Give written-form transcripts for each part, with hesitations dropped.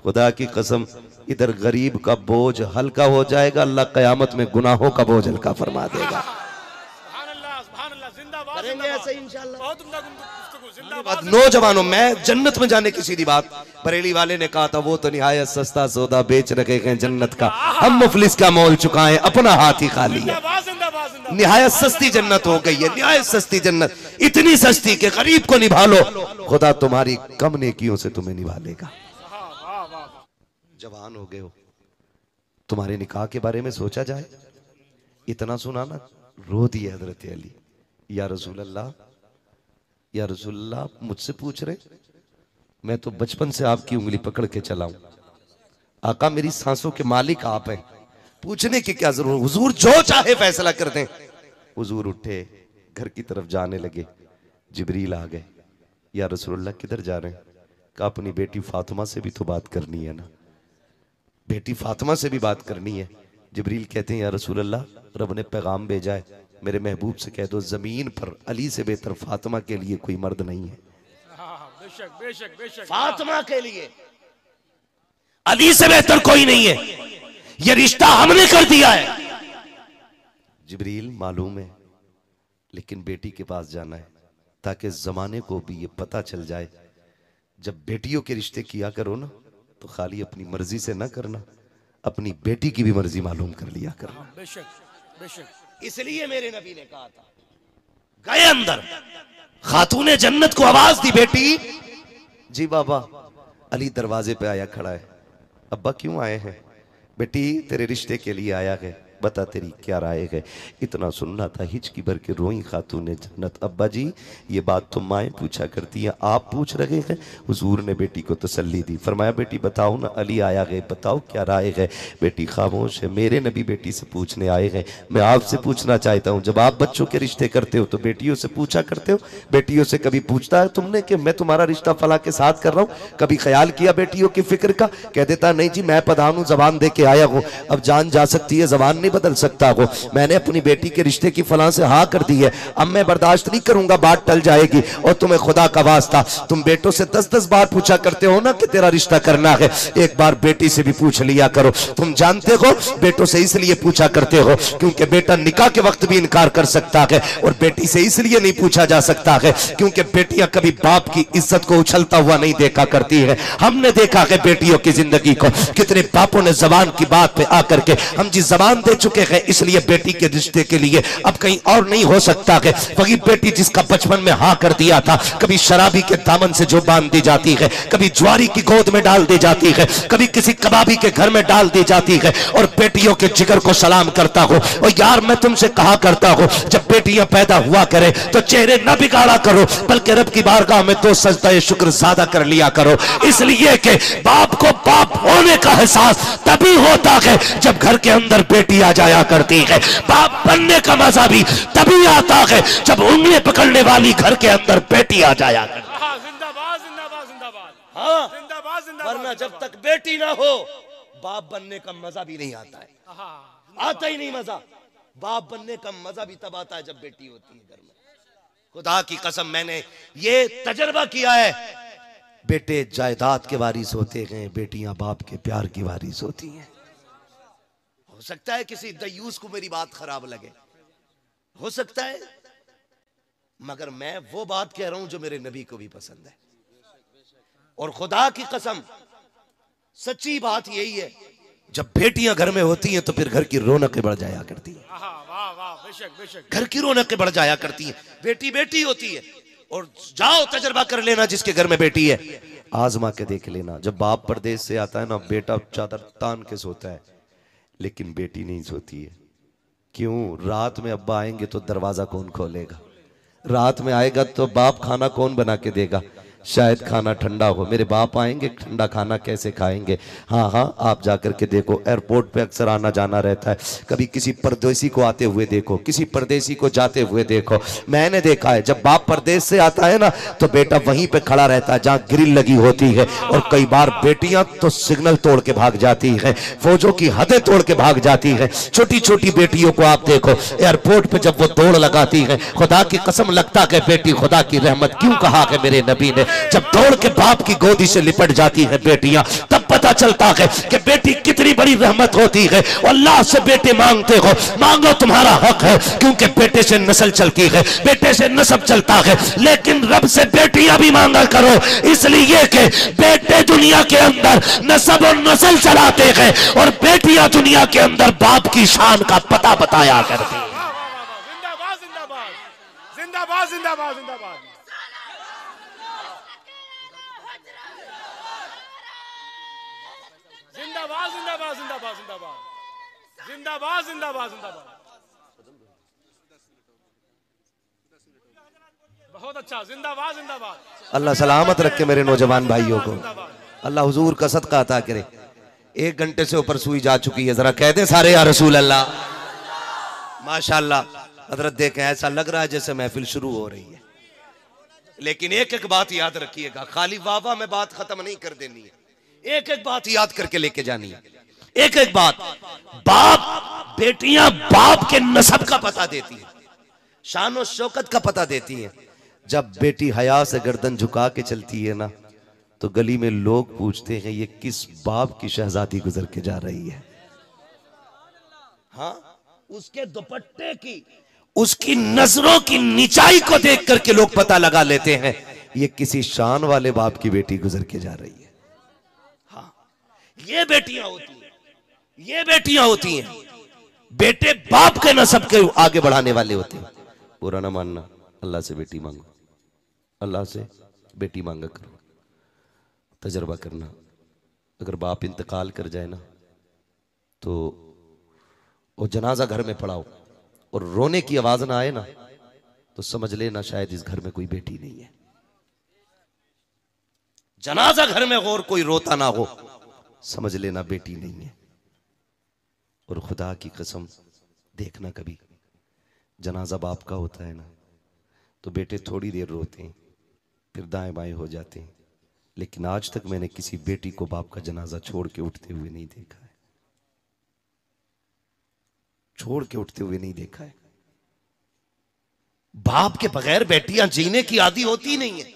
खुदा की कसम इधर गरीब का बोझ हल्का हो जाएगा, अल्लाह कयामत में गुनाहों का बोझ हल्का फरमा देगा। करेंगे ऐसे इंशाअल्लाह। नौजवानों, मैं जन्नत में जाने की सीधी बात, बरेली वाले ने कहा था वो तो निहायत सस्ता सौदा बेच रखे हैं जन्नत का, हम मुफलिस का मोल चुकाएं अपना हाथ ही खाली है। निहायत सस्ती जन्नत हो गई है, निहायत सस्ती जन्नत, इतनी सस्ती कि गरीब को निभा लो, खुदा तुम्हारी कम नेकियों से तुम्हें निभा लेगा। जवान हो गए हो, तुम्हारे निकाह के बारे में सोचा जाए। इतना सुना ना, रो दिए हजरत अली, या रसूल अल्लाह, या रसूल अल्लाह, मुझसे पूछ रहे, मैं तो बचपन से आपकी उंगली पकड़ के चला हूं, आका मेरी सांसों के मालिक आप हैं, पूछने की क्या जरूरत, हुजूर जो चाहे फैसला कर दें। हुजूर उठे, घर की तरफ जाने लगे, जिब्रील आ गए, या रसूल अल्लाह किधर जा रहे हैं? कहा अपनी बेटी फातिमा से भी तो बात करनी है ना, बेटी फातिमा से भी बात करनी है। जिब्रील कहते हैं या रसूल अल्लाह, रब ने पैगाम भेजा है, मेरे महबूब से कह दो जमीन पर अली से बेहतर फातिमा के लिए कोई मर्द नहीं है। बेशक बेशक बेशक, फातिमा के लिए अली से बेहतर कोई नहीं है, ये रिश्ता हमने कर दिया है। जिब्रील मालूम है, लेकिन बेटी के पास जाना है ताकि जमाने को भी ये पता चल जाए, जब बेटियों के रिश्ते किया करो ना तो खाली अपनी मर्जी से ना करना, अपनी बेटी की भी मर्जी मालूम कर लिया करना। बेशक बेशक। इसलिए मेरे नबी ने कहा था, गए अंदर, खातूने जन्नत को आवाज दी, बेटी जी बाबा। अली दरवाजे पे आया खड़ा है, अब्बा क्यों आए हैं? बेटी तेरे रिश्ते के लिए आया है, बता तेरी क्या राय है? इतना सुनना था, हिचकी भर के रोई खातूने जन्नत। अब्बा जी ये बात तो माएँ पूछा करती हैं, आप पूछ रहे हैं? हुजूर ने बेटी को तसल्ली दी, फरमाया बेटी बताओ ना, अली आया है, बताओ क्या राय है? बेटी खामोश है। मेरे नबी बेटी से पूछने आए हैं, मैं आपसे पूछना चाहता हूँ, जब आप बच्चों के रिश्ते करते हो तो बेटियों से पूछा करते हो? बेटियों से कभी पूछता है तुमने कि मैं तुम्हारा रिश्ता फला के साथ कर रहा हूँ? कभी ख्याल किया बेटियों की फिक्र का? कह देता नहीं जी मैं प्रधान हूँ, जबान दे के आया हूँ, अब जान जा सकती है, जबान नहीं बदल सकता हो, मैंने अपनी बेटी के रिश्ते की फलां से हाँ कर दी है, अब मैं बर्दाश्त नहीं करूंगा, बात टल जाएगी। और तुम्हें खुदा का वास्ता, तुम बेटों से 10-10 बार पूछा करते हो ना कि तेरा रिश्ता करना है, एक बार बेटी से भी पूछ लिया करो। तुम जानते हो बेटों से इसलिए पूछा करते हो क्योंकि बेटा निकाह के वक्त भी इनकार कर सकता है, और बेटी से इसलिए नहीं पूछा जा सकता है क्योंकि बेटियां कभी बाप की इज्जत को उछलता हुआ नहीं देखा करती है। हमने देखा है बेटियों की जिंदगी को, कितने बापों ने जबान की बात पे आकर के, हम जी जबान दे चुके हैं इसलिए बेटी के रिश्ते के लिए अब कहीं और नहीं हो सकता है। वही बेटी जिसका बचपन में हाँ कर दिया था, कभी शराबी के दामन से जो बांध दी जाती है, कभी ज्वारी की गोद में डाल दी जाती है, कभी किसी कबाबी के घर में डाल दी जाती है, और बेटियों के जिगर को सलाम करता हो। और यार मैं तुमसे कहा करता हूं, जब बेटियां पैदा हुआ करे तो चेहरे न बिगाड़ा करो, बल्कि रब की बारगाह में तो सजदा शुक्र ज्यादा कर लिया करो, इसलिए कि बाप को बाप होने का एहसास तभी होता है जब घर के अंदर बेटी आ जाया करती है। बाप बनने का मजा भी तभी आता है जब उंगली पकड़ने वाली घर के अंदर बेटी आ जाया करती है। जिंदाबाद जिंदाबाद जिंदाबाद, हाँ जिंदाबाद जिंदाबाद। वरना जब तक बेटी ना हो बाप बनने का मजा भी नहीं आता है, आता ही नहीं मजा। बाप बनने का मजा भी तब आता है जब बेटी होती है घर में। खुदा की कसम मैंने ये तजर्बा किया है, बेटे जायदाद के वारिस होते हैं, बेटियां बाप के प्यार की वारिस होती हैं। हो सकता है किसी दयूस को मेरी बात खराब लगे, हो सकता है, मगर मैं वो बात कह रहा हूं जो मेरे नबी को भी पसंद है। और खुदा की कसम सच्ची बात यही है, जब बेटियां घर में होती हैं तो फिर घर की रौनकें बढ़ जाया करती हैं, घर की रौनकें बढ़ जाया करती हैं। बेटी बेटी होती है, और जाओ तजर्बा कर लेना जिसके घर में बेटी है, आजमा के देख लेना। जब बाप परदेश से आता है ना, बेटा चादर तान के सोता है, लेकिन बेटी नहीं सोती है। क्यों? रात में अब्बा आएंगे तो दरवाजा कौन खोलेगा? रात में आएगा तो बाप खाना कौन बना के देगा? शायद खाना ठंडा हो, मेरे बाप आएंगे ठंडा खाना कैसे खाएंगे? हाँ हाँ, आप जाकर के देखो, एयरपोर्ट पे अक्सर आना जाना रहता है, कभी किसी परदेसी को आते हुए देखो, किसी परदेसी को जाते हुए देखो। मैंने देखा है जब बाप परदेश से आता है ना तो बेटा वहीं पे खड़ा रहता है जहाँ ग्रिल लगी होती है, और कई बार बेटियां तो सिग्नल तोड़ के भाग जाती हैं, फौजों की हदें तोड़ के भाग जाती हैं। छोटी छोटी बेटियों को आप देखो एयरपोर्ट पे जब वो दौड़ लगाती है, खुदा की कसम लगता है बेटी खुदा की रहमत। क्यों कहा है मेरे नबी ने, जब दौड़ के बाप की गोदी से लिपट जाती है बेटियां, तब पता चलता है कि बेटी कितनी बड़ी रहमत होती है। अल्लाह से बेटे मांगते हो, मांगो, तुम्हारा हक है, क्योंकि बेटे से नस्ल चलती है, बेटे से नस्ब चलता है। लेकिन रब से बेटियां भी मांगा करो, इसलिए कि बेटे दुनिया के अंदर नस्ब और नस्ल चलाते हैं और बेटियां दुनिया के अंदर बाप की शान का पता बताया करती है। जिंदाबाद जिंदाबाद जिंदाबाद। जिंदाबाद जिंदाबाद जिंदाबाद जिंदाबाद जिंदाबाद जिंदाबाद जिंदाबाद। बहुत अच्छा, जिंदाबाद जिंदाबाद। अल्लाह सलामत रखे मेरे नौजवान भाइयों को, अल्लाह हुजूर का सदका अता करे। 1 घंटे से ऊपर सुई जा चुकी है, जरा कह दे सारे या रसूल अल्लाह। माशाअल्लाह हजरत देखें, ऐसा लग रहा है जैसे महफिल शुरू हो रही है, लेकिन एक एक बात याद रखिएगा, खाली वाह वाह में बात खत्म नहीं कर देनी है, एक एक बात याद करके लेके जानी है। एक एक बात, बाप बेटियां बाप के नसब का पता देती है, शान और शौकत का पता देती हैं। जब बेटी हया से गर्दन झुका के चलती है ना, तो गली में लोग पूछते हैं ये किस बाप की शहजादी गुजर के जा रही है। हाँ, उसके दुपट्टे की, उसकी नजरों की निचाई को देख करके लोग पता लगा लेते हैं ये किसी शान वाले बाप की बेटी गुजर के जा रही है। हाँ, ये बेटियां होती हैं, ये बेटियां होती हैं, बेटे बाप के नसब के आगे बढ़ाने वाले होते हैं। बुरा ना मानना, अल्लाह से बेटी मांगो, अल्लाह से बेटी मांगा करो, तजर्बा करना। अगर बाप इंतकाल कर जाए ना, तो वो जनाजा घर में पड़ाओ और रोने की आवाज ना आए ना, तो समझ लेना शायद इस घर में कोई बेटी नहीं है। जनाजा घर में और कोई रोता ना हो, समझ लेना बेटी नहीं है। और खुदा की कसम, देखना कभी जनाजा बाप का होता है ना, तो बेटे थोड़ी देर रोते हैं, फिर दाएं बाएं हो जाते हैं, लेकिन आज तक मैंने किसी बेटी को बाप का जनाजा छोड़ के उठते हुए नहीं देखा है, छोड़ के उठते हुए नहीं देखा है। बाप के बगैर बेटियां जीने की आदी होती नहीं है।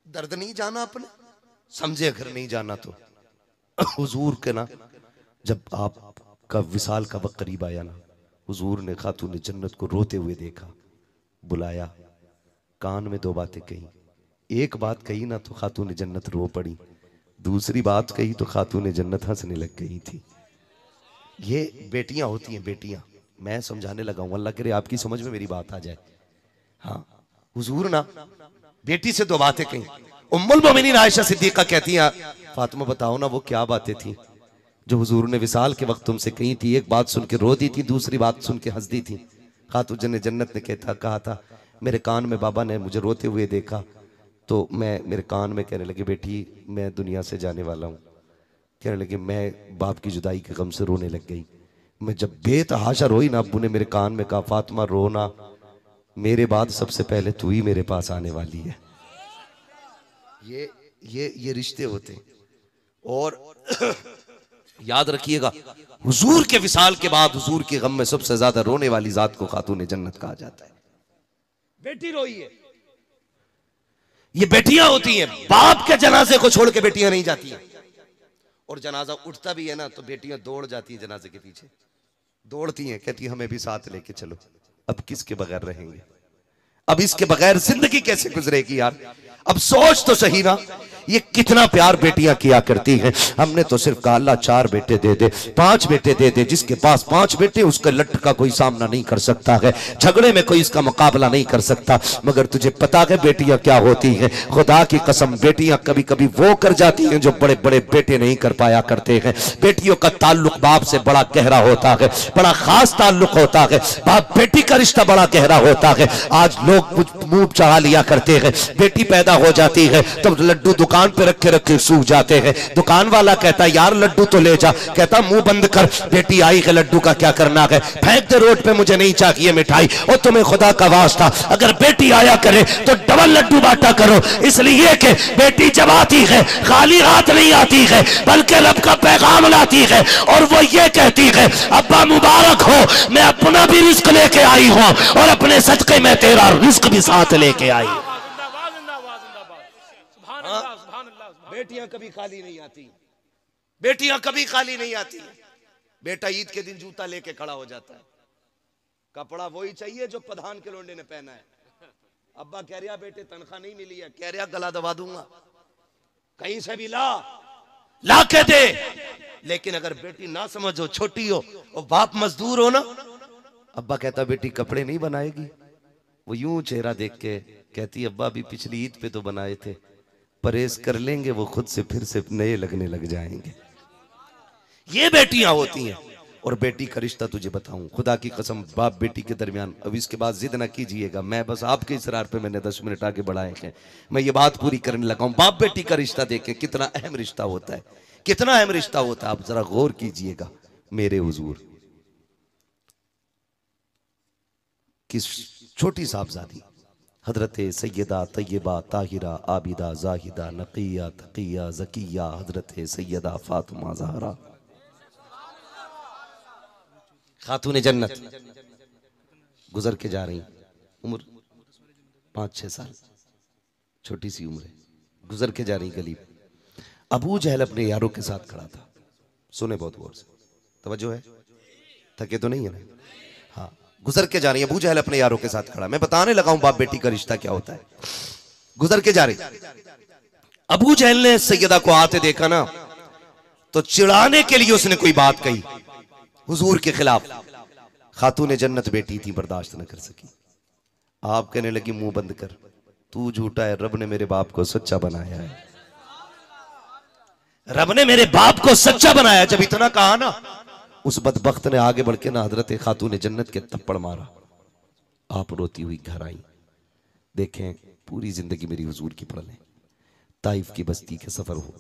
दर्द नहीं जाना अपने, समझे अगर नहीं जाना तो हुजूर के ना, जब आपका विसाल का वक्त करीब आया ना, हुजूर ने खातून जन्नत को रोते हुए देखा, बुलाया, कान में 2 बातें कही। एक बात कही ना तो खातून जन्नत रो पड़ी, दूसरी बात कही तो खातून जन्नत हंसने लग गई थी। ये बेटियां होती हैं, बेटियां। मैं समझाने लगा हूं, अल्लाह करे आपकी समझ में मेरी बात आ जाए। हाँ, हुजूर ना बेटी से 2 बातें कही। उम्मुल मोमिनीन आयशा सिद्दीका कहती हैं, फातिमा बताओ ना वो क्या बातें थी जो हुजूर ने विसाल के वक्त तुमसे कही थी। एक बात सुन के रो दी थी, दूसरी बात सुन के हंस दी थी। खातून जन्नत ने कहा था मेरे कान में बाबा ने मुझे रोते हुए देखा, तो मैं मेरे कान में कहने लगे बेटी मैं दुनिया से जाने वाला हूँ। कहने लगे मैं बाप की जुदाई के गम से रोने लग गई। मैं जब बेतहाशा रोई ना, अब्बू ने मेरे कान में कहा फातिमा रोना, मेरे बाद सबसे पहले तू ही मेरे पास आने वाली है। ये रिश्ते होते हैं। और याद रखिएगा, हुजूर के विसाल के बाद हुजूर के गम में सबसे ज्यादा रोने वाली जात को खातून जन्नत कहा जाता है। बेटी रोई है, ये बेटियां होती हैं। बाप के जनाजे को छोड़ के बेटियां नहीं जाती हैं। और जनाजा उठता भी है ना, तो बेटियां दौड़ जाती हैं जनाजे के पीछे, दौड़ती हैं, कहती हैं हमें भी साथ लेके चलो। अब किसके बगैर रहेंगे, अब इसके बगैर जिंदगी कैसे गुजरेगी यार। अब सोच तो सही ना, ये कितना प्यार बेटियां किया करती हैं। हमने तो सिर्फ कहा अल्लाह 4 बेटे दे दे, 5 बेटे दे दे। जिसके पास 5 बेटे उसके लट का कोई सामना नहीं कर सकता है, झगड़े में कोई इसका मुकाबला नहीं कर सकता। मगर तुझे पता है बेटियां क्या होती हैं? खुदा की कसम, बेटियां कभी कभी वो कर जाती हैं जो बड़े बड़े बेटे नहीं कर पाया करते हैं। बेटियों का ताल्लुक बाप से बड़ा गहरा होता है, बड़ा खास ताल्लुक होता है। बाप बेटी का रिश्ता बड़ा गहरा होता है। आज लोग कुछ मुंह चढ़ा लिया करते हैं, बेटी पैदा हो जाती है तो लड्डू दुकान पे रखे रखे सूख जाते हैं। दुकान वाला कहता है यार लड्डू तो ले जा, कहता मुंह बंद कर, बेटी आई है लड्डू का क्या करना है, फेंक दे रोड पे, मुझे नहीं चाहिए मिठाई। और तुम्हें खुदा का वास्ता अगर बेटी आया करे तो डबल लड्डू बांटा करो, इसलिए कि बेटी जब आती है खाली हाथ नहीं आती है, बल्कि रब का पैगाम लाती है। और वो ये कहती है अब्बा मुबारक हो, मैं अपना भी रिस्क लेके आई हूं और अपने सदके में तेरा रिस्क भी साथ लेके आई। बेटियां कभी खाली नहीं आती, बेटियां कभी खाली नहीं आती। बेटा ईद के दिन जूता लेके खड़ा हो जाता है, कपड़ा वही चाहिए जो प्रधान के लोंडे ने पहना है। अब्बा कह रहा बेटे तनख्वाह नहीं मिली है, कह रहा गला दबा दूंगा, कहीं से भी ला के दे। लेकिन अगर बेटी ना समझो, छोटी हो और बाप मजदूर हो ना, अब्बा कहता बेटी कपड़े नहीं बनाएगी, वो यूं चेहरा देख के कहती अब्बा अभी पिछली ईद पे तो बनाए थे, परहेज कर लेंगे वो खुद से फिर से नए लगने लग जाएंगे। ये बेटियां होती हैं। और बेटी का रिश्ता तुझे बताऊं, खुदा की कसम, बाप बेटी के दरमियान, अब इसके बाद जिद ना कीजिएगा, मैं बस आपके इसरार पे मैंने 10 मिनट आगे बढ़ाए हैं, मैं ये बात पूरी करने लगा हूं। बाप बेटी का रिश्ता देखें कितना अहम रिश्ता होता है, कितना अहम रिश्ता होता है, आप जरा गौर कीजिएगा। मेरे हुजूर की छोटी साहबजादी हजरत सैयदा तैयबा ताहिरा आबिदा जाहिदा नकिया तकिया जकिया हजरत सैयदा फातिमा ज़हरा खातून जन्नत गुजर के जा रही, उम्र 5-6 साल, छोटी सी उम्र है, गुजर के जा रही गली। अबू जहल अपने यारों के साथ खड़ा था। सुने बहुत गौर से, तवज्जो है, थके तो नहीं है ना? हाँ, गुजर के जा रही अबू जहल अपने यारों के साथ खड़ा। मैं बताने लगा हूं बाप बेटी का रिश्ता क्या होता है। गुजर के जा रही, अबू जहल ने सैयदा को आते देखा ना, तो चिढ़ाने के लिए उसने कोई बात कही हुजूर के खिलाफ। खातून जन्नत बेटी थी, बर्दाश्त न कर सकी। आप कहने लगी मुंह बंद कर, तू झूठा है, रब ने मेरे बाप को सच्चा बनाया है, रब ने मेरे बाप को सच्चा बनाया। जब इतना कहा ना, उस बदबख्त ने आगे बढ़ के ना हजरत खातून जन्नत के थप्पड़ मारा। आप रोती हुई घर आई। देखें, पूरी जिंदगी मेरी हुजूर की पढ़ लें। ताइफ की बस्ती के सफर हो,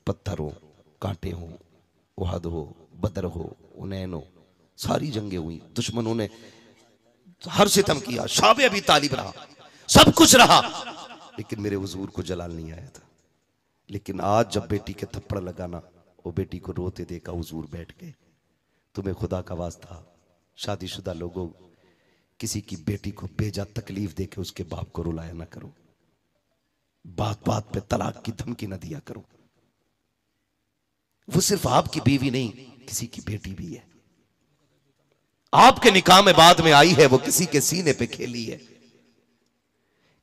पत्थर हो, कांटे हो, उहद हो, बदर हो, उनैन हो, सारी जंगें हुई, दुश्मनों ने हर सितम किया, शाबे अभी तालिब रहा, सब कुछ रहा, लेकिन मेरे हुजूर को जलाल नहीं आया था। लेकिन आज जब बेटी के थप्पड़ लगाना, वो बेटी को रोते देखा, हुजूर बैठ गए। तुम्हें खुदा का वास्ता शादीशुदा लोगों, किसी की बेटी को बेजा तकलीफ देके उसके बाप को रुलाया ना करो, बात बात पे तलाक की धमकी ना दिया करो। वो सिर्फ आपकी बीवी नहीं, किसी की बेटी भी है। आपके निकाह में बाद में आई है, वो किसी के सीने पे खेली है,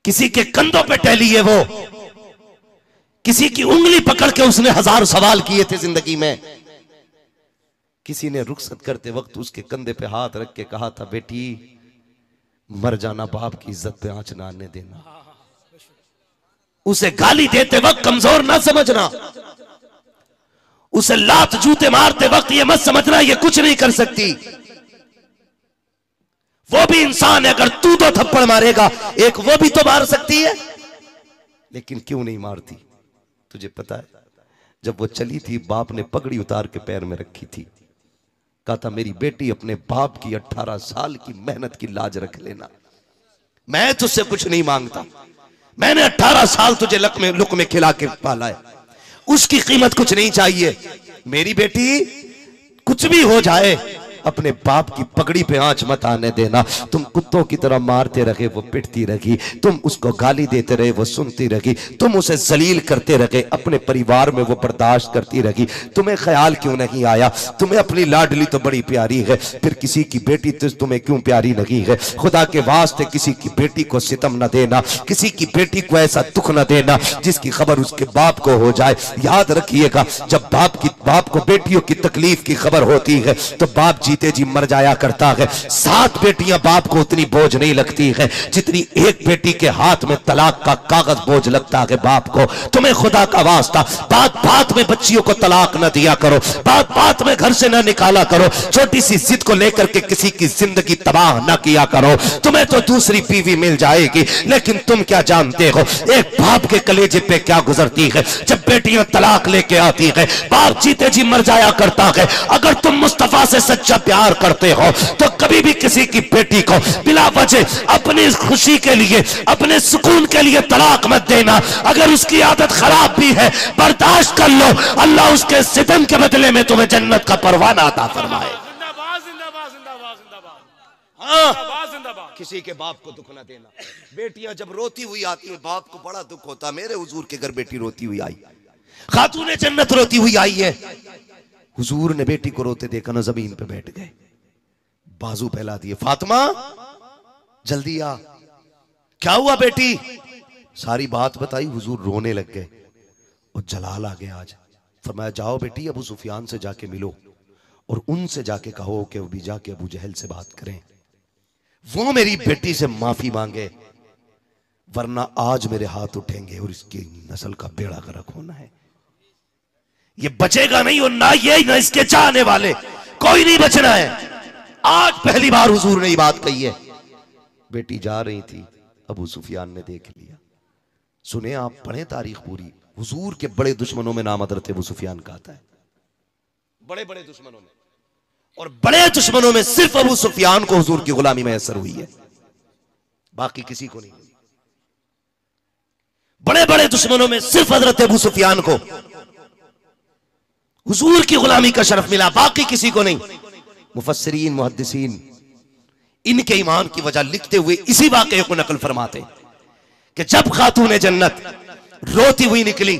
किसी के कंधों पे टहली है, वो किसी की उंगली पकड़ के उसने 1000 सवाल किए थे जिंदगी में। किसी ने रुखसत करते वक्त उसके कंधे पे हाथ रख के कहा था, बेटी मर जाना, बाप की इज्जत पे आंच ना आने देना। उसे गाली देते वक्त कमजोर ना समझना, उसे लात जूते मारते वक्त ये मत समझना ये कुछ नहीं कर सकती। वो भी इंसान है, अगर तू 2 थप्पड़ मारेगा, एक वो भी तो मार सकती है। लेकिन क्यों नहीं मारती? तुझे पता है, जब वो चली थी, बाप ने पगड़ी उतार के पैर में रखी थी, कहा था मेरी बेटी अपने बाप की 18 साल की मेहनत की लाज रख लेना, मैं तुझसे कुछ नहीं मांगता, मैंने 18 साल तुझे लुक में खिला के पाला है, उसकी कीमत कुछ नहीं चाहिए। मेरी बेटी कुछ भी हो जाए, अपने बाप की पगड़ी पे आंच मत आने देना। तुम कुत्तों की तरह मारते रहे, वो पिटती रही, तुम उसको गाली देते रहे, वो सुनती रही, तुम उसे जलील करते रहे, अपने परिवार में वो बर्दाश्त करती रही। तुम्हें ख्याल क्यों नहीं आया? तुम्हें अपनी लाडली तो बड़ी प्यारी है, फिर किसी की बेटी तो तुम्हें क्यों प्यारी नहीं है? खुदा के वास्ते किसी की बेटी को सितम न देना, किसी की बेटी को ऐसा दुख न देना जिसकी खबर उसके बाप को हो जाए। याद रखिएगा, जब बाप को बेटियों की तकलीफ की खबर होती है तो बाप जीते जी मर जाया करता है। 7 बेटियां बाप को उतनी बोझ नहीं लगती है जितनी एक बेटी के हाथ में तलाक का कागज बोझ लगता है बाप को। तुम्हें खुदा का वास्ता बात बात में बच्चियों को तलाक न दिया करो, बात बात में घर से न निकाला करो, छोटी सी जिद को लेकर के किसी की जिंदगी तबाह न किया करो। तुम्हें तो दूसरी बीवी मिल जाएगी, लेकिन तुम क्या जानते हो एक बाप के कलेजे पे क्या गुजरती है जब बेटियां तलाक लेके आती है। बाप जीते जी मर जाया करता है। अगर तुम मुस्तफा से सच्चा प्यार करते हो तो कभी भी किसी की बेटी को बिला वजह अपनी खुशी के लिए, अपने सुकून के लिए तलाक मत देना। अगर उसकी आदत खराब भी है बर्दाश्त कर लो, अल्लाह उसके सितम के बदले में तुम्हें जन्नत का परवाना अता फरमाए। जिंदाबाद जिंदाबाद जिंदाबाद जिंदाबाद। हाँ, जिंदाबाद जिंदाबाद। किसी के बाप को दुख ना देना। बेटियां जब रोती हुई आती है, बाप को बड़ा दुख होता। मेरे हुजूर के घर बेटी रोती हुई आई, खातून जन्नत रोती हुई आई है। हुजूर ने बेटी को रोते देखा ना, जमीन पे बैठ गए, बाजू फैला दिए, फातिमा जल्दी आ, क्या हुआ बेटी? सारी बात बताई। हुजूर रोने लग गए और जलाल आ गया आज। फरमाया जाओ बेटी अबू सुफियान से जाके मिलो और उनसे जाके कहो कि वो भी जाके अबू जहल से बात करें, वो मेरी बेटी से माफी मांगे, वरना आज मेरे हाथ उठेंगे और इसकी नस्ल का बेड़ा गर्क होना है। ये बचेगा नहीं, और ना ये ना इसके चाहने वाले, कोई नहीं बचना है। आज पहली बार हुजूर ने ये बात कही है। बेटी जा रही थी, अबू सुफियान ने देख लिया। सुने आप, पढ़े तारीख पूरी, हुजूर के बड़े दुश्मनों में नाम हज़रत अबू सुफियान का आता है, बड़े बड़े दुश्मनों में, और बड़े दुश्मनों में सिर्फ अबू सुफियान को हुजूर की गुलामी मैसर हुई है, बाकी किसी को नहीं। बड़े बड़े दुश्मनों में सिर्फ हज़रत अबू सुफियान को हुजूर की गुलामी का शरफ मिला, बाकी किसी को नहीं। मुफस्सिरीन मुहद्दिसीन इनके ईमान की वजह लिखते हुए इसी वाक़े को नकल फरमाते कि जब खातून जन्नत रोती हुई निकली,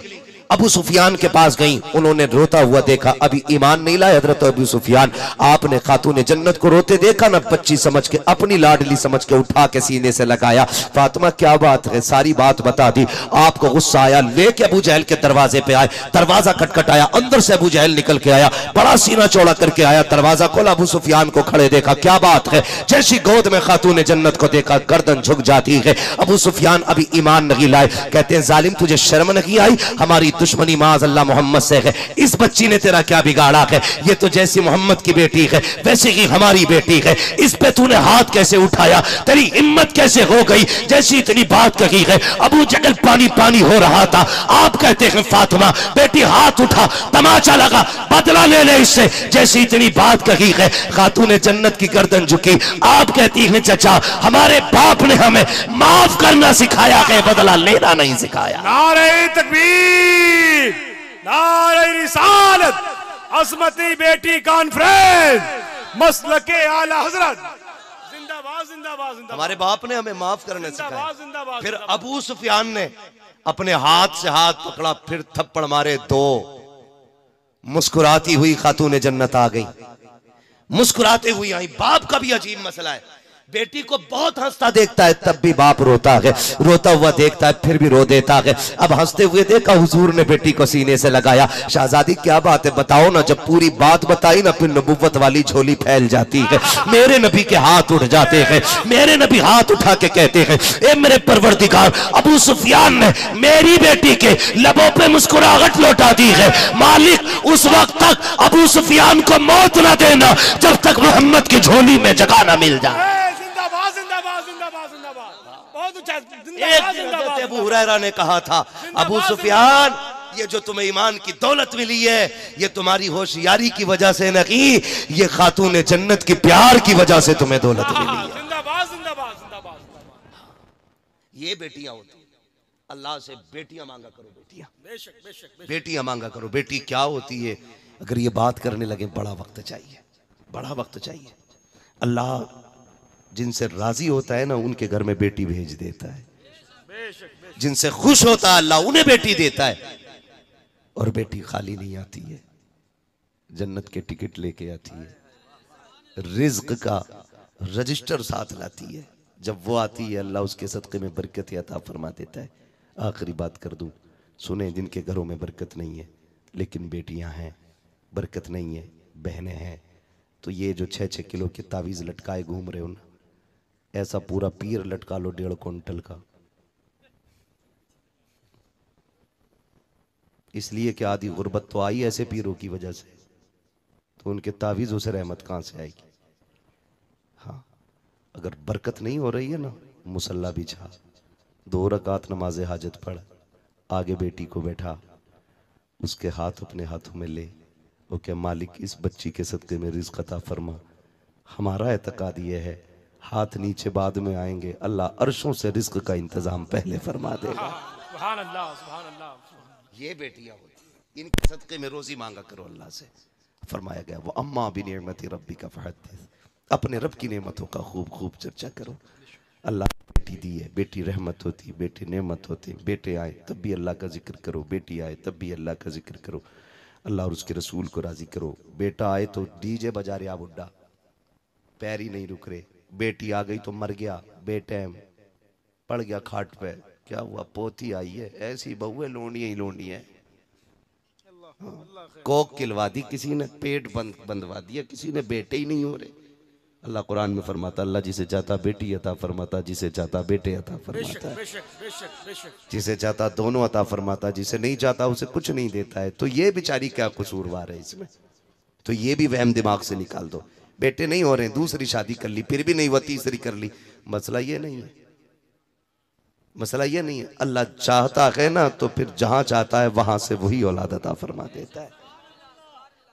अबू सुफियान के पास गई, उन्होंने रोता हुआ देखा, अभी ईमान नहीं लाया हजरत अबू सुफियान। आपने खातून जन्नत को रोते देखा ना, बच्ची समझ के, अपनी लाडली समझ के उठा के सीने से लगाया। फातिमा क्या बात है, सारी बात बता दी। आपको गुस्सा आया, लेके अबू जहल के दरवाजे पे आए, दरवाजा खटखटाया, अंदर से अबू जहल निकल के आया, बड़ा सीना चौड़ा करके आया, दरवाजा खोला, अबू सुफियान को खड़े देखा, क्या बात है। जैसी गोद में खातून जन्नत को देखा, गर्दन झुक जाती है। अबू सुफियान अभी ईमान नहीं लाए, कहते हैं जालिम तुझे शर्म नहीं आई, हमारी दुश्मनी माज अल्लाह मोहम्मद से है, इस बच्ची ने तेरा क्या बिगाड़ा है, ये तो जैसी मोहम्मद की बेटी है वैसे ही हमारी बेटी है, इस पे तूने हाथ कैसे उठाया, तेरी हिम्मत कैसे हो गई, जैसी इतनी बात कही है। अबू जहल पानी पानी हो रहा था। आप कहते हैं फातिमा बेटी हाथ उठा, तमाचा लगा, बदला ले ले इससे, जैसी इतनी बात कही है। खातून जन्नत की गर्दन झुकी। आप कहती हैं चचा हमारे बाप ने हमें माफ करना सिखाया है, बदला लेना नहीं सिखाया। नारे तकबीर, नारे रिसालत, अज़मती बेटी कॉन्फ्रेंस, मसलके आला हजरत, जिंदाबाद जिंदाबाद जिंदाबाद। हमारे बाप ने हमें माफ करना सिखाया। जिंदाबाद जिंदाबाद। फिर अबू सुफियान ने अपने हाथ से हाथ पकड़ा, फिर थप्पड़ मारे दो। मुस्कुराती हुई खातून जन्नत आ गई, मुस्कुराते हुई आई। बाप का भी अजीब मसला है, बेटी को बहुत हंसता देखता है तब भी बाप रोता है, रोता हुआ देखता है फिर भी रो देता है। अब हंसते हुए देखा, हुजूर ने बेटी को सीने से लगाया। शहजादी क्या बात है बताओ ना। जब पूरी बात बताई ना, फिर नबुव्वत वाली झोली फैल जाती है, मेरे नबी के हाथ उठ जाते हैं। मेरे नबी हाथ उठा के कहते हैं ए मेरे परवरदिगार, अबू सुफियान ने मेरी बेटी के लबों पे मुस्कुराहट लौटा दी है। मालिक उस वक्त तक अबू सुफियान को मौत ना देना जब तक मोहम्मद की झोली में जगह ना मिल जाए। एक दिन हज़रत अबू हुरैरा ने कहा था, अबू सुफियान ये जो तुम्हें ईमान की दौलत मिली है ये तुम्हारी होशियारी की वजह से नहीं, ये खातून जन्नत की प्यार की वजह से तुम्हें दौलत मिली है। जिंदाबाद जिंदाबाद जिंदाबाद। ये बेटियां होती, अल्लाह से बेटियां मांगा करो, बेटियां बेशक बेशक बेटियां मांगा करो। बेटी क्या होती है, अगर ये बात करने लगे बड़ा वक्त चाहिए, बड़ा वक्त चाहिए। अल्लाह जिनसे राजी होता है ना उनके घर में बेटी भेज देता है, जिनसे खुश होता है अल्लाह उन्हें बेटी देता है। और बेटी खाली नहीं आती है, जन्नत के टिकट लेके आती है, रिज्क का रजिस्टर साथ लाती है। जब वो आती है अल्लाह उसके सदक़े में बरकत अता फरमा देता है। आखिरी बात कर दूं, सुने जिनके घरों में बरकत नहीं है लेकिन बेटियां हैं, बरकत नहीं है, बहनें हैं, तो ये जो 6-6 किलो के तावीज़ लटकाए घूम रहे हो ना, ऐसा पूरा पीर लटका लो 1.5 क्विंटल का, इसलिए कि आधी गुर्बत तो आई ऐसे पीरों की वजह से, तो उनके तावीज़ों से रहमत कहाँ से आएगी। हाँ, अगर बरकत नहीं हो रही है ना, मुसल्ला बिछा, 2 रकात नमाज हाजत पढ़, आगे बेटी को बैठा, उसके हाथ अपने हाथों में ले, वो क्या मालिक इस बच्ची के सदक़े में रिज़्क़ अता फरमा। हमारा एतकाद ये है हाथ नीचे बाद में आएंगे, अल्लाह अर्शों से रिज़्क़ का इंतज़ाम पहले फरमा देगा। सुभान अल्लाह सुभान अल्लाह। ये बेटियां होती, इनके सदक़े में रोज़ी मांगा करो अल्लाह से। फरमाया गया वो अम्मा बिनिअमति रब्बिका फहद्दिस, अपने रब की नेमतों का खूब खूब चर्चा करो। अल्लाह ने बेटी दी है, बेटी रहमत होती, बेटी नेमत होती। बेटे आए तब भी अल्लाह का जिक्र करो, बेटी आए तब भी अल्लाह का जिक्र करो, अल्लाह और उसके रसूल को राजी करो। बेटा आए तो डीजे बजा रहे आप बुड्ढा, पैर ही नहीं रुक रहे। बेटी आ गई तो मर गया, बेटैम पड़ गया खाट पे, क्या हुआ? पोती आई है, ऐसी बहू है, लोंडियां ही लोंडियां है। कोक खिलवा दी किसी ने, पेट बंदवा दिया किसी ने, बेटे ही नहीं हो रहे। अल्लाह कुरान में फरमाता, अल्लाह जिसे चाहता बेटी अता फरमाता, जिसे चाहता बेटे अता फरमाता है, जिसे चाहता दोनों अता फरमाता, जिसे नहीं चाहता उसे कुछ नहीं देता है। तो ये बेचारी क्या कसूरवार है इसमें? तो ये भी वहम दिमाग से निकाल दो। बेटे नहीं हो रहे, दूसरी शादी कर ली, फिर भी नहीं हुआ, तीसरी कर ली। मसला ये नहीं है, मसला ये नहीं है। अल्लाह चाहता है ना तो फिर जहां चाहता है वहां से वही औलाद अता फरमा देता है,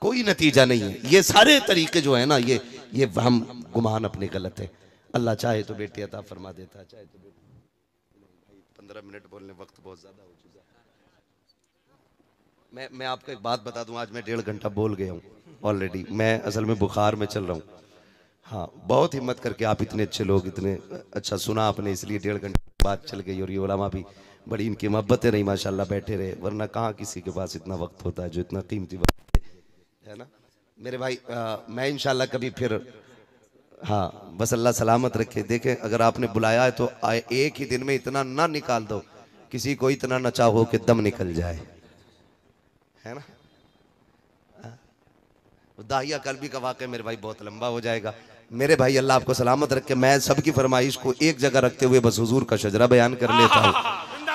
कोई नतीजा नहीं है। ये सारे तरीके जो है ना, ये हम गुमान अपने गलत है। अल्लाह चाहे तो बेटी अता फरमा देता है, चाहे तो बेटी। 15 मिनट बोलने वक्त बहुत ज्यादा हो चुका है। मैं आपको एक बात बता दूं, आज मैं 1.5 घंटा बोल गया हूँ ऑलरेडी। मैं असल में बुखार में चल रहा हूँ। हाँ, बहुत हिम्मत करके आप इतने अच्छे लोग, इतने अच्छा सुना आपने, इसलिए 1.5 घंटे बात चल गई। और ये उलमा भी बड़ी इनकी मोहब्बतें रही माशाल्लाह, बैठे रहे, वरना कहाँ किसी के पास इतना वक्त होता है जो इतना कीमती वक्त है ना मेरे भाई। मैं इंशाल्लाह कभी फिर, हाँ बस अल्लाह सलामत रखे। देखें, अगर आपने बुलाया है तो एक ही दिन में इतना ना निकाल दो, किसी को इतना नचा हो कि दम निकल जाए, है ना। दाहिया कल्बी का वाक़या मेरे भाई बहुत लंबा हो जाएगा। मेरे भाई अल्लाह आपको सलामत रखे। मैं सबकी फरमाइश को एक जगह रखते हुए बस हुजूर का शजरा बयान कर लेता हूँ,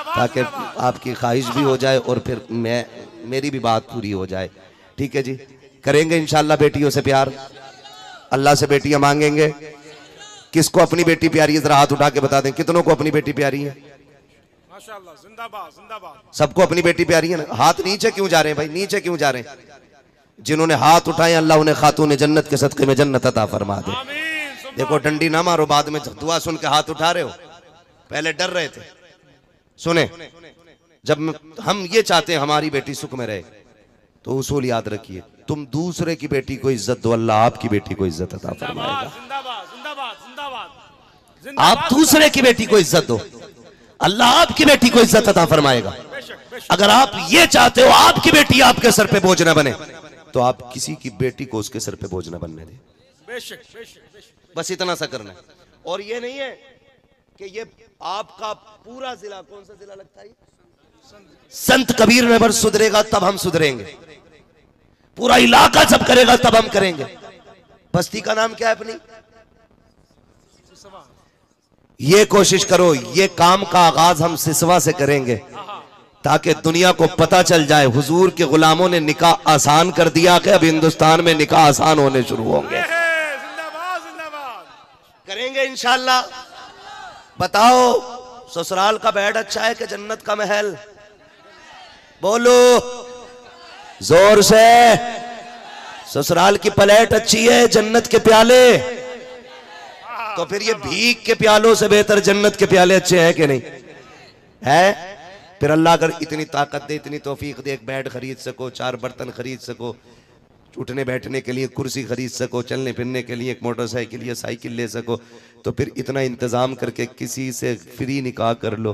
ताकि आपकी ख्वाहिश भी हो जाए और फिर मेरी भी बात पूरी हो जाए। ठीक है जी, करेंगे इंशाल्लाह बेटियों से प्यार, अल्लाह से बेटियां मांगेंगे। किसको अपनी बेटी प्यारी है, जरा हाथ उठा के बता दें, कितनों को अपनी बेटी प्यारी है? माशाअल्लाह, जिंदाबाद जिंदाबाद। सबको अपनी बेटी प्यारी है ना? हाथ नीचे क्यों जा रहे हैं भाई, नीचे क्यों जा रहे हैं? जिन्होंने हाथ उठाए अल्लाह उन्हें खातून जन्नत के सदक़े में जन्नत अता फरमा दे। देखो, डंडी ना मारो, बाद में दुआ सुन के हाथ उठा रहे हो, पहले डर रहे थे। सुने, जब हम ये चाहते हैं हमारी बेटी सुख में रहे, तो उसूल याद रखिए, तुम दूसरे की बेटी को इज्जत दो, अल्लाह आपकी बेटी को इज्जत अता फरमाएगा। आप दूसरे की बेटी को इज्जत दो, अल्लाह आपकी बेटी को इज्जत अता फरमाएगा। अगर आप ये चाहते हो आपकी बेटी आपके सर पे बोझ न बने, तो आप किसी की बेटी को उसके सर पे बोझ न बनने दें। बेशक बेशक बेशक, बस इतना सा करना है। और ये नहीं है कि ये आपका पूरा जिला, कौन सा जिला लगता है, संत कबीर नगर सुधरेगा तब हम सुधरेंगे, पूरा इलाका जब करेगा तब हम करेंगे। बस्ती का नाम क्या है अपनी? ये कोशिश करो, ये काम का आगाज हम सिसवा से करेंगे, ताकि दुनिया को पता चल जाए हुजूर के गुलामों ने निकाह आसान कर दिया कि अब हिंदुस्तान में निकाह आसान होने शुरू होंगे। जिंदाबाद जिंदाबाद। करेंगे इंशाल्लाह। बताओ, ससुराल का बेड अच्छा है कि जन्नत का महल? बोलो जोर से। ससुराल की प्लेट अच्छी है, जन्नत के प्याले? तो फिर ये भीख के प्यालों से बेहतर जन्नत के प्याले अच्छे हैं कि नहीं है? फिर अल्लाह अगर इतनी ताकत दे, इतनी तौफीक दे, एक बेड खरीद सको, 4 बर्तन खरीद सको, उठने बैठने के लिए कुर्सी खरीद सको, चलने फिरने के लिए एक मोटरसाइकिल या साइकिल ले सको, तो फिर इतना इंतजाम करके किसी से फ्री निकाह कर लो।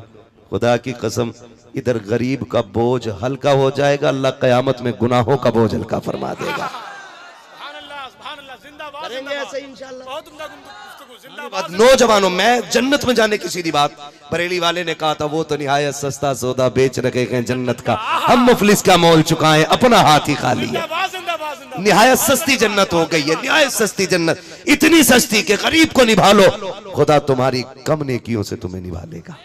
खुदा की कसम, इधर गरीब का बोझ हल्का हो जाएगा, अल्लाह कयामत में गुनाहों का बोझ हल्का फरमा देगा। करेंगे ऐसे इंशाल्लाह। नौजवानों, मैं जन्नत में जाने की सीधी बात, बरेली वाले ने कहा था वो तो निहायत सस्ता सौदा बेच रखे हैं जन्नत का, हम मुफलिस का मोल चुकाएं, अपना हाथ ही खाली है। निहायत सस्ती जन्नत हो गई है, निहायत सस्ती जन्नत, इतनी सस्ती कि गरीब को निभा लो, खुदा तुम्हारी कम नेकियों से तुम्हें निभा लेगा।